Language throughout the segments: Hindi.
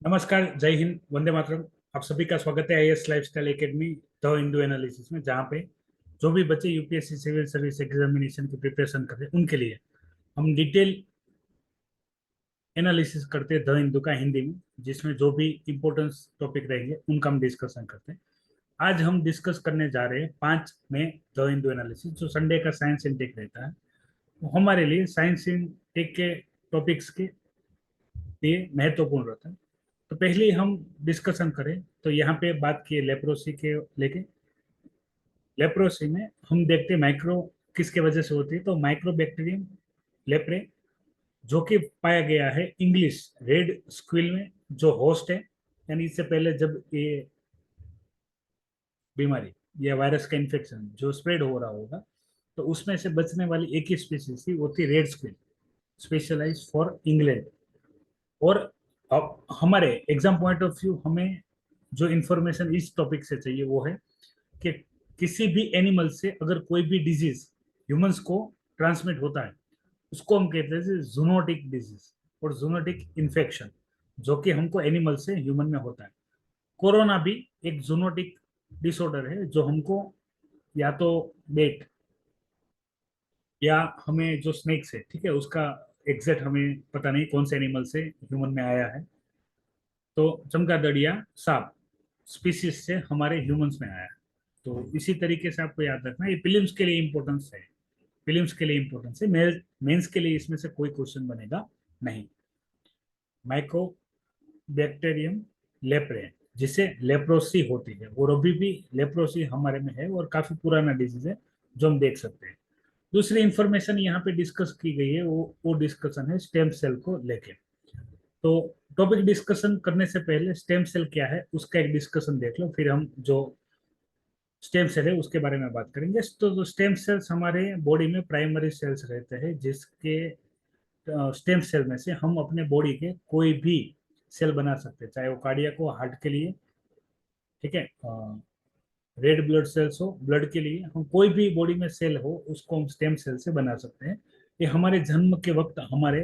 नमस्कार, जय हिंद, वंदे मातरम। आप सभी का स्वागत है IAS lifestyle academy the Hindu analysis में, जहाँ पे जो भी बच्चे यूपीएससी सिविल सर्विस एग्जामिनेशन की प्रिपरेशन कर रहे हैं उनके लिए हम डिटेल एनालिसिस करते हैं द हिंदू का हिंदी में, जिसमें जो भी इम्पोर्टेंस टॉपिक रहेंगे उनका हम डिस्कशन करते हैं। आज हम डिस्कस करने जा रहे हैं 5 में द हिंदू एनालिसिस, जो संडे का साइंस इनटेक रहता है। वो हमारे लिए साइंस इनटेक के टॉपिक्स के लिए महत्वपूर्ण रहता है। तो पहले हम डिस्कशन करें तो यहाँ पे बात की लेप्रोसी के लेके। लेप्रोसी में हम देखते हैं माइक्रो किसके वजह से होती है, तो माइक्रोबैक्टीरियम लेप्रे, जो कि पाया गया है इंग्लिश रेड स्क्विल में, जो होस्ट है। यानी इससे पहले जब ये बीमारी या वायरस का इन्फेक्शन जो स्प्रेड हो रहा होगा, तो उसमें से बचने वाली एक ही स्पीसीज थी, वो थी red squirrel, specialise for England. और अब हमारे एग्जाम पॉइंट ऑफ व्यू हमें जो इंफॉर्मेशन इस टॉपिक से चाहिए वो है कि किसी भी एनिमल से अगर कोई भी डिजीज ह्यूमंस को ट्रांसमिट होता है, उसको हम कहते हैं जूनोटिक डिजीज और जूनोटिक इन्फेक्शन, जो कि हमको एनिमल से ह्यूमन में होता है। कोरोना भी एक जूनोटिक डिसऑर्डर है, जो हमको या तो बेट या हमें जो स्नेक्स है, ठीक है, उसका एग्जैक्ट हमें पता नहीं कौन से एनिमल से ह्यूमन में आया है। तो चमगादड़िया सांप स्पीसीज से हमारे ह्यूमंस में आया है। तो इसी तरीके से आपको याद रखना, ये फिल्म्स के लिए इंपॉर्टेंस है। फिल्म्स के लिए इंपॉर्टेंस है, मेंस के लिए इसमें से कोई क्वेश्चन बनेगा नहीं। माइको बैक्टीरियम लेप्रे, जिसे लेप्रोसी होती है, और अभी भी लेप्रोसी हमारे में है और काफी पुराना डिजीज है, जो हम देख सकते हैं। दूसरी इंफॉर्मेशन यहाँ पे डिस्कस की गई है, वो डिस्कशन है स्टेम सेल को लेके। तो टॉपिक डिस्कशन करने से पहले स्टेम सेल क्या है उसका एक डिस्कशन देख लो, फिर हम जो स्टेम सेल है उसके बारे में बात करेंगे। तो स्टेम सेल्स हमारे बॉडी में प्राइमरी सेल्स रहते हैं, जिसके स्टेम सेल में से हम अपने बॉडी के कोई भी सेल बना सकते हैं, चाहे वो कार्डियक हो, हार्ट के लिए, ठीक है, रेड ब्लड सेल्स हो ब्लड के लिए, हम कोई भी बॉडी में सेल हो उसको हम स्टेम सेल से बना सकते हैं। ये हमारे जन्म के वक्त हमारे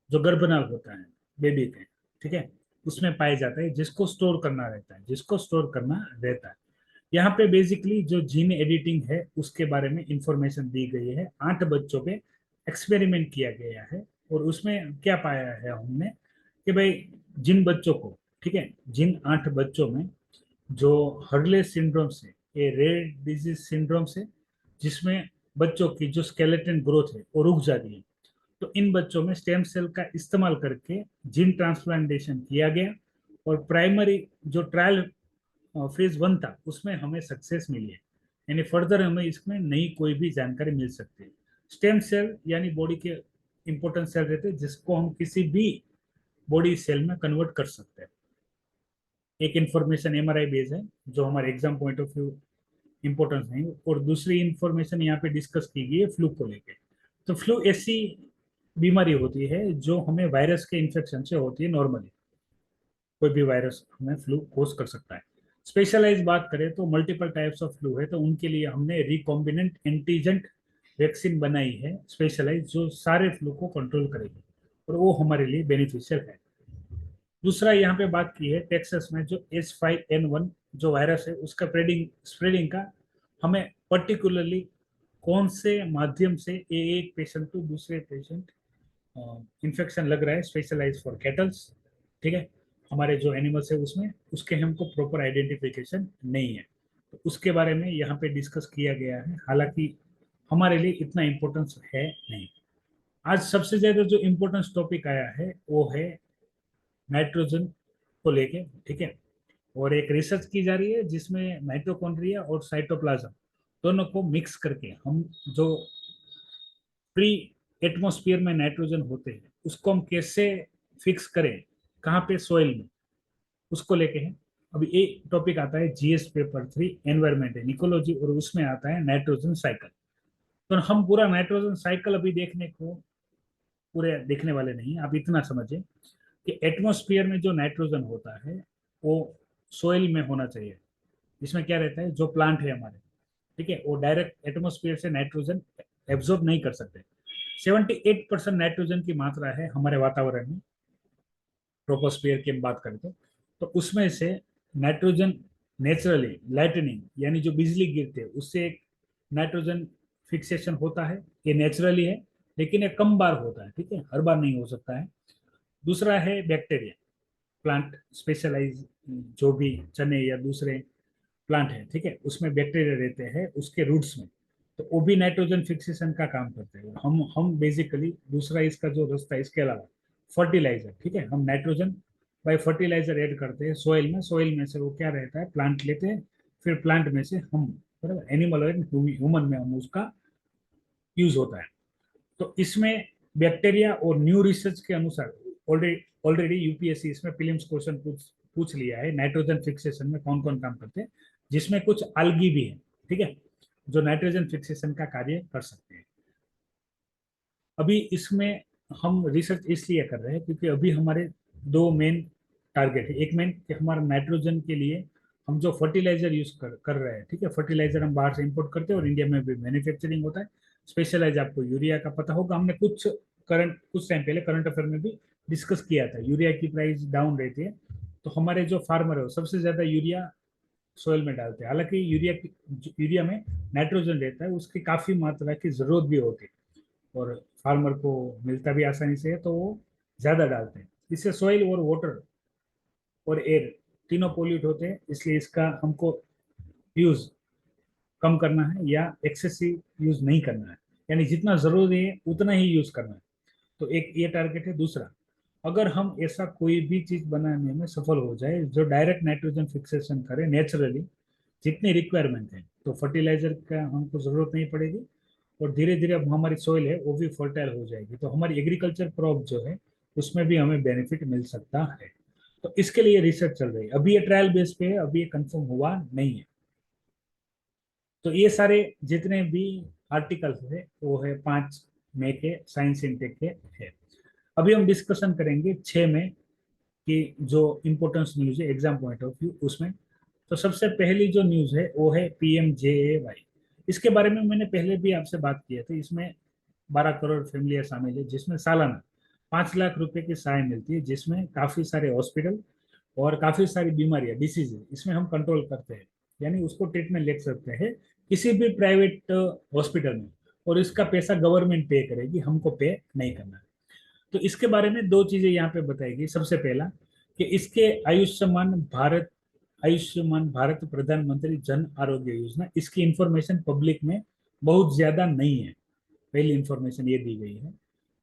जो गर्भनाल होता है बेबी के, ठीक है, उसमें पाया जाता है, जिसको स्टोर करना रहता है, जिसको स्टोर करना रहता है। यहाँ पे बेसिकली जो जीन एडिटिंग है उसके बारे में इंफॉर्मेशन दी गई है। 8 बच्चों पे एक्सपेरिमेंट किया गया है, और उसमें क्या पाया है हमने कि भाई जिन बच्चों को, ठीक है, जिन 8 बच्चों में जो हर्ले सिंड्रोम से, ये रेयर डिजीज सिंड्रोम से, जिसमें बच्चों की जो स्केलेटन ग्रोथ है वो रुक जाती है, तो इन बच्चों में स्टेम सेल का इस्तेमाल करके जीन ट्रांसप्लांटेशन किया गया, और प्राइमरी जो ट्रायल फेज 1 था उसमें हमें सक्सेस मिली है। यानी फर्दर हमें इसमें नई कोई भी जानकारी मिल सकती है। स्टेम सेल यानी बॉडी के इंपॉर्टेंट सेल रहते हैं, जिसको हम किसी भी बॉडी सेल में कन्वर्ट कर सकते हैं। एक इंफॉर्मेशन एमआरआई बेस है, जो हमारे exam point of view importance नहीं, और दूसरी इंफॉर्मेशन यहाँ पे डिस्कस की गई है फ्लू को लेके। तो फ्लू ऐसी बीमारी होती है जो हमें वायरस के इन्फेक्शन से होती है नॉर्मली। कोई भी वायरस हमें फ्लू कोज कर सकता है। स्पेशलाइज बात करें तो मल्टीपल टाइप्स ऑफ फ्लू है, तो उनके लिए हमने रिकॉम्बिनेंट एंटीजेंट वैक्सीन बनाई है स्पेशलाइज, जो सारे फ्लू को कंट्रोल करेगी, और वो हमारे लिए बेनिफिशियल है। दूसरा यहाँ पे बात की है टेक्सास में जो H5N1 जो वायरस है उसका स्प्रेडिंग स्प्रेडिंग का, हमें पर्टिकुलरली कौन से माध्यम से एक पेशेंट टू दूसरे पेशेंट इन्फेक्शन लग रहा है, स्पेशलाइज फॉर कैटल्स, ठीक है, हमारे जो एनिमल्स है उसमें, उसके हमको प्रॉपर आइडेंटिफिकेशन नहीं है, तो उसके बारे में यहाँ पे डिस्कस किया गया है। हालांकि हमारे लिए इतना इम्पोर्टेंस है नहीं। आज सबसे ज्यादा जो इम्पोर्टेंस टॉपिक आया है वो है नाइट्रोजन को लेके, ठीक है, और एक रिसर्च की जा रही है जिसमें माइटोकॉन्ड्रिया और साइटोप्लाज्म दोनों को मिक्स करके हम जो फ्री एटमॉस्फेयर में नाइट्रोजन होते हैं उसको हम कैसे फिक्स करें, कहाँ पे, सोइल में, उसको लेके है। अभी एक टॉपिक आता है GS paper 3 environment and ecology, और उसमें आता है नाइट्रोजन साइकिल। तो हम पूरा नाइट्रोजन साइकिल अभी देखने को पूरे देखने वाले नहीं, आप इतना समझे कि एटमॉस्फेयर में जो नाइट्रोजन होता है वो सोइल में होना चाहिए। इसमें क्या रहता है, जो प्लांट है हमारे, ठीक है, वो डायरेक्ट एटमॉस्फेयर से नाइट्रोजन एब्जॉर्ब नहीं कर सकते। 78% नाइट्रोजन की मात्रा है हमारे वातावरण में, ट्रोपोस्फियर की हम बात करें तो उसमें से नाइट्रोजन नेचुरली लाइटनिंग यानी जो बिजली गिरते हैं उससे एक नाइट्रोजन फिक्सेशन होता है, ये नेचुरली है, लेकिन ये कम बार होता है, ठीक है, हर बार नहीं हो सकता है। दूसरा है बैक्टीरिया, प्लांट स्पेशलाइज, जो भी चने या दूसरे प्लांट है, ठीक है, उसमें बैक्टीरिया रहते हैं उसके रूट्स में, तो वो भी नाइट्रोजन फिक्सेशन का काम करते हैं। हम बेसिकली दूसरा इसका जो रास्ता है इसके अलावा फर्टिलाइजर, ठीक है, हम नाइट्रोजन बाय फर्टिलाइजर ऐड करते हैं सोइल में, सोइल में से वो क्या रहता है, प्लांट लेते हैं, फिर प्लांट में से हम, बराबर, एनिमल और ह्यूमन में हम उसका यूज होता है। तो इसमें बैक्टीरिया और न्यू रिसर्च के अनुसार ऑलरेडी ऑलरेडी यूपीएससी इसमें प्रीलिम्स क्वेश्चन पूछ लिया है, नाइट्रोजन फिक्सेशन में कौन कौन काम करते हैं, जिसमें कुछ algae भी है, ठीक है, जो नाइट्रोजन फिक्सेशन का कार्य कर सकते हैं। अभी इसमें हम रिसर्च इसलिए कर रहे हैं क्योंकि अभी हमारे दो मेन टारगेट है। एक मेन कि हमारा नाइट्रोजन के लिए हम जो फर्टिलाइजर यूज कर रहे हैं, ठीक है, फर्टिलाइजर हम बाहर से इंपोर्ट करते हैं और इंडिया में भी मैन्युफैक्चरिंग होता है। स्पेशलाइज आपको यूरिया का पता होगा, हमने कुछ टाइम पहले करंट अफेयर में भी डिस्कस किया था, यूरिया की प्राइस डाउन रहती है, तो हमारे जो फार्मर है वो सबसे ज्यादा यूरिया सोयल में डालते हैं। हालांकि यूरिया में नाइट्रोजन रहता है, उसकी काफी मात्रा की जरूरत भी होती है और फार्मर को मिलता भी आसानी से है, तो वो ज्यादा डालते हैं। इससे सॉइल और वाटर और एयर तीनों पोल्यूट होते हैं, इसलिए इसका हमको यूज कम करना है या एक्सेसिव यूज नहीं करना है, यानी जितना जरूरी है उतना ही यूज करना है। तो एक ये टारगेट है। दूसरा, अगर हम ऐसा कोई भी चीज बनाने में सफल हो जाए जो डायरेक्ट नाइट्रोजन फिक्सेशन करे नेचुरली, जितनी रिक्वायरमेंट है, तो फर्टिलाइजर का हमको जरूरत नहीं पड़ेगी और धीरे धीरे अब हमारी सॉइल है वो भी फर्टाइल हो जाएगी, तो हमारी एग्रीकल्चर क्रॉप जो है उसमें भी हमें बेनिफिट मिल सकता है। तो इसके लिए रिसर्च चल रही है, अभी ये ट्रायल बेस पे है, अभी ये कंफर्म हुआ नहीं है। तो ये सारे जितने भी आर्टिकल्स है वो है 5 मई के साइंस इनटेक के है। अभी हम डिस्कशन करेंगे 6 मई की जो इम्पोर्टेंस न्यूज है एग्जाम पॉइंट ऑफ व्यू उसमें। तो सबसे पहली जो न्यूज है वो है PMJAY। इसके बारे में मैंने पहले भी आपसे बात किया था। इसमें 12 करोड़ फैमिलियां शामिल है, जिसमें सालाना 5 लाख रुपए की सहाय मिलती है, जिसमें काफी सारे हॉस्पिटल और काफी सारी बीमारियां डिसीज इसमें हम कंट्रोल करते हैं, यानी उसको ट्रीटमेंट ले सकते हैं किसी भी प्राइवेट हॉस्पिटल में, और इसका पैसा गवर्नमेंट पे करेगी, हमको पे नहीं करना है। तो इसके बारे में दो चीजें यहाँ पे बताएगी। सबसे पहला कि इसके आयुष्मान भारत प्रधानमंत्री जन आरोग्य योजना, इसकी इंफॉर्मेशन पब्लिक में बहुत ज्यादा नहीं है। पहली इंफॉर्मेशन ये दी गई है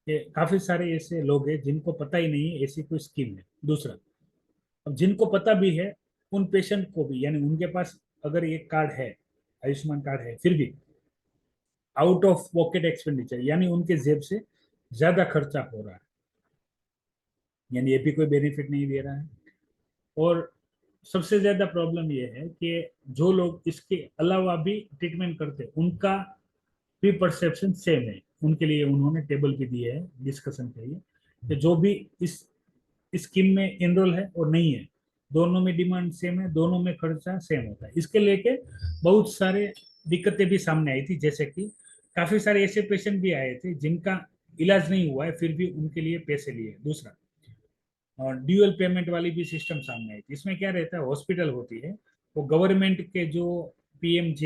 कि काफी सारे ऐसे लोग हैं जिनको पता ही नहीं है ऐसी कोई स्कीम है। दूसरा, अब जिनको पता भी है उन पेशेंट को भी, यानी उनके पास अगर ये कार्ड है, आयुष्मान कार्ड है, फिर भी आउट ऑफ पॉकेट एक्सपेंडिचर, यानी उनके जेब से ज्यादा खर्चा हो रहा है, यानी ये भी कोई बेनिफिट नहीं दे रहा है। और सबसे ज्यादा प्रॉब्लम ये है कि जो लोग इसके अलावा भी ट्रीटमेंट करते हैं उनका भी परसेप्शन सेम है। उनके लिए उन्होंने टेबल भी दिए है डिस्कशन के लिए कि जो भी इस स्कीम में इनरोल है और नहीं है, दोनों में डिमांड सेम है, दोनों में खर्चा सेम होता है। इसके लेके बहुत सारे दिक्कतें भी सामने आई थी, जैसे कि काफी सारे ऐसे पेशेंट भी आए थे जिनका इलाज नहीं हुआ है फिर भी उनके लिए पैसे लिए। दूसरा, और ड्यूअल पेमेंट वाली भी सिस्टम सामने आई थी। इसमें क्या रहता है, हॉस्पिटल होती है वो गवर्नमेंट के जो PMJ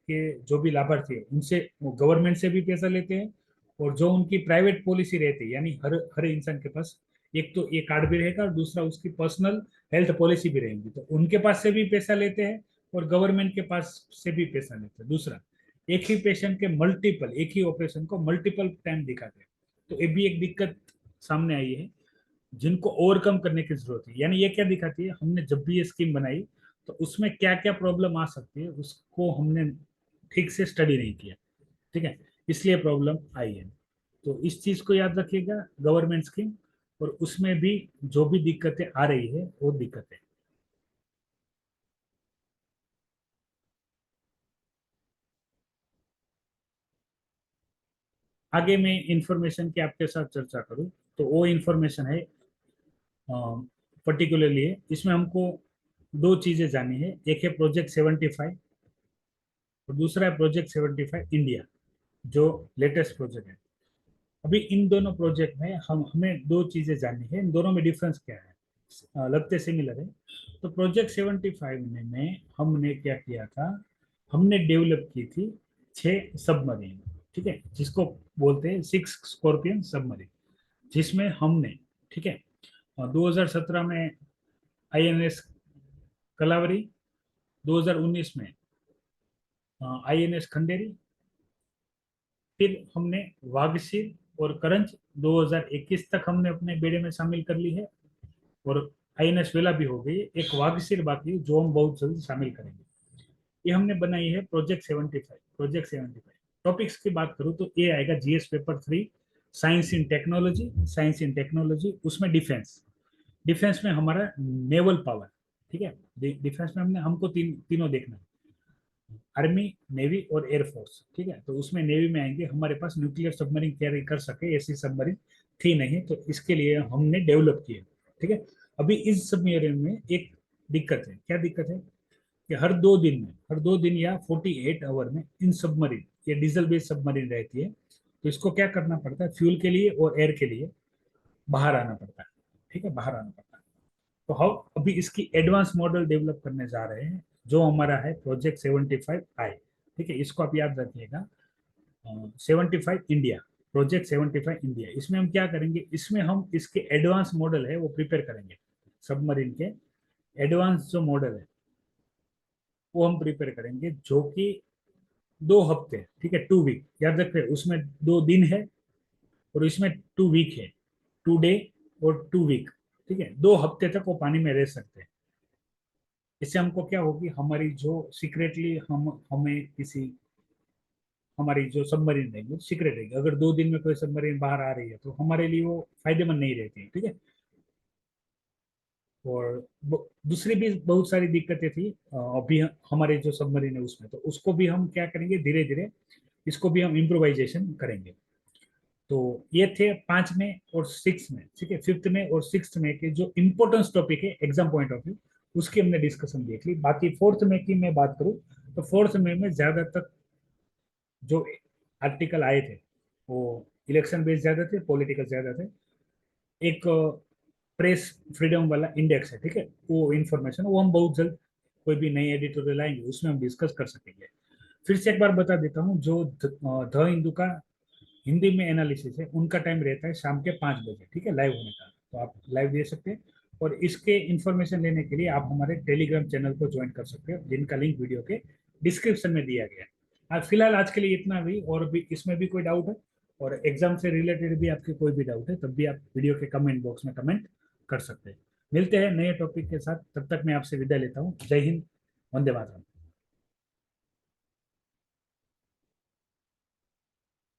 के जो भी लाभार्थी है उनसे, वो गवर्नमेंट से भी पैसा लेते हैं, और जो उनकी प्राइवेट पॉलिसी रहती है, यानी हर हर इंसान के पास एक तो ये कार्ड भी रहेगा और दूसरा उसकी पर्सनल हेल्थ पॉलिसी भी रहेगी, तो उनके पास से भी पैसा लेते हैं और गवर्नमेंट के पास से भी पैसा लेते हैं। दूसरा, एक ही पेशेंट के मल्टीपल, एक ही ऑपरेशन को मल्टीपल टाइम दिखाते हैं, तो ये भी एक दिक्कत सामने आई है जिनको ओवरकम करने की जरूरत है। यानी ये क्या दिखाती है, हमने जब भी ये स्कीम बनाई तो उसमें क्या क्या प्रॉब्लम आ सकती है उसको हमने ठीक से स्टडी नहीं किया, ठीक है, इसलिए प्रॉब्लम आई है। तो इस चीज को याद रखिएगा, गवर्नमेंट स्कीम और उसमें भी जो भी दिक्कतें आ रही है वो दिक्कतें। आगे मैं इंफॉर्मेशन की आपके साथ चर्चा करूं तो वो इंफॉर्मेशन है पर्टिकुलरली है, इसमें हमको दो चीजें जानी है। एक है प्रोजेक्ट 75 और दूसरा है प्रोजेक्ट 75 इंडिया, जो लेटेस्ट प्रोजेक्ट है। अभी इन दोनों प्रोजेक्ट में हम हमें दो चीजें जाननी है, इन दोनों में डिफरेंस क्या है। लगते सिमिलर है। तो प्रोजेक्ट 75 में हमने क्या किया था, हमने डेवलप की थी 6 सबमरीन, ठीक है, जिसको बोलते हैं 6 स्कॉर्पियन सबमरीन, जिसमें हमने, ठीक है, 2017 में आईएनएस कलावरी, 2019 में आईएनएस खंडेरी, फिर हमने वागशीर और करंज 2021 तक हमने अपने बेड़े में शामिल कर ली है, और आईएनएस वेला भी हो गई है, एक वागशीर बाकी है जो हम बहुत जल्द शामिल करेंगे। ये हमने बनाई है प्रोजेक्ट 75। प्रोजेक्ट 75 टॉपिक्स की बात करूँ तो ये आएगा जीएस पेपर 3, साइंस इन टेक्नोलॉजी, साइंस इन टेक्नोलॉजी, उसमें डिफेंस, डिफेंस में हमारा नेवल पावर, ठीक है, डिफेंस में हमने हमको तीनों देखना है, आर्मी, नेवी और एयरफोर्स, ठीक है। तो उसमें नेवी में आएंगे, हमारे पास न्यूक्लियर सबमरीन कैरी कर सके ऐसी सबमरीन थी नहीं, तो इसके लिए हमने डेवलप किए, ठीक है। अभी इस सबमरीन में एक दिक्कत है, क्या दिक्कत है कि हर 2 दिन या 48 आवर में इन सबमरीन, ये डीजल बेस्ड सबमरीन रहती है, तो इसको क्या करना पड़ता है, फ्यूल के लिए और एयर के लिए बाहर आना पड़ता है, ठीक है, बाहर आना पड़ता है। तो हम अभी इसकी एडवांस मॉडल डेवलप करने जा रहे हैं, जो हमारा है प्रोजेक्ट 75I, ठीक है, इसको आप याद रखिएगा, 75 इंडिया, प्रोजेक्ट 75 इंडिया। इसमें हम क्या करेंगे, इसमें हम इसके एडवांस मॉडल है वो प्रिपेयर करेंगे, सबमरीन के एडवांस जो मॉडल है वो हम प्रिपेयर करेंगे, जो कि 2 हफ्ते, ठीक है, 2 वीक, याद रखिए, उसमें 2 दिन है और इसमें 2 वीक है, 2 डे और 2 वीक, ठीक है, 2 हफ्ते तक वो पानी में रह सकते हैं। इससे हमको क्या होगी, हमारी जो सीक्रेटली हम हमें किसी, हमारी जो सबमरीन रहेगी वो सीक्रेट रहेगी, अगर 2 दिन में कोई सबमरीन बाहर आ रही है तो हमारे लिए वो फायदेमंद नहीं रहती है, ठीक है। और दूसरी भी बहुत सारी दिक्कतें थी अभी हमारे जो सबमरीन है उसमें, तो उसको भी हम क्या करेंगे, धीरे धीरे इसको भी हम इम्प्रोवाइजेशन करेंगे। तो ये थे 5 में और 6 में, ठीक है, 5th में और 6th में के जो इम्पोर्टेंस टॉपिक है एग्जाम पॉइंट ऑफ व्यू, उसकी हमने डिस्कशन देख ली। बाकी 4th में की मैं बात करूँ तो 4th में ज्यादातर जो आर्टिकल आए थे वो इलेक्शन बेस्ड ज्यादा थे, पॉलिटिकल ज्यादा थे। एक प्रेस फ्रीडम वाला इंडेक्स है, ठीक है, वो इन्फॉर्मेशन वो हम बहुत जल्द कोई भी नई एडिटोरियल आएंगे उसमें हम डिस्कस कर सकेंगे। फिर से एक बार बता देता हूँ, जो द हिंदू का हिंदी में एनालिसिस है उनका टाइम रहता है शाम के 5 बजे, ठीक है, लाइव होने का, तो आप लाइव दे सकते हैं। और इसके इंफॉर्मेशन लेने के लिए आप हमारे टेलीग्राम चैनल को ज्वाइन कर सकते हो, जिनका लिंक वीडियो के डिस्क्रिप्शन में दिया गया है। आज फिलहाल आज के लिए इतना भी, और भी इसमें भी कोई डाउट है और एग्जाम से रिलेटेड भी आपके कोई भी डाउट है, तब भी आप वीडियो के कमेंट बॉक्स में कमेंट कर सकते हैं। मिलते हैं नए टॉपिक के साथ, तब तक मैं आपसे विदा लेता हूँ। जय हिंद, वंदे मातरम।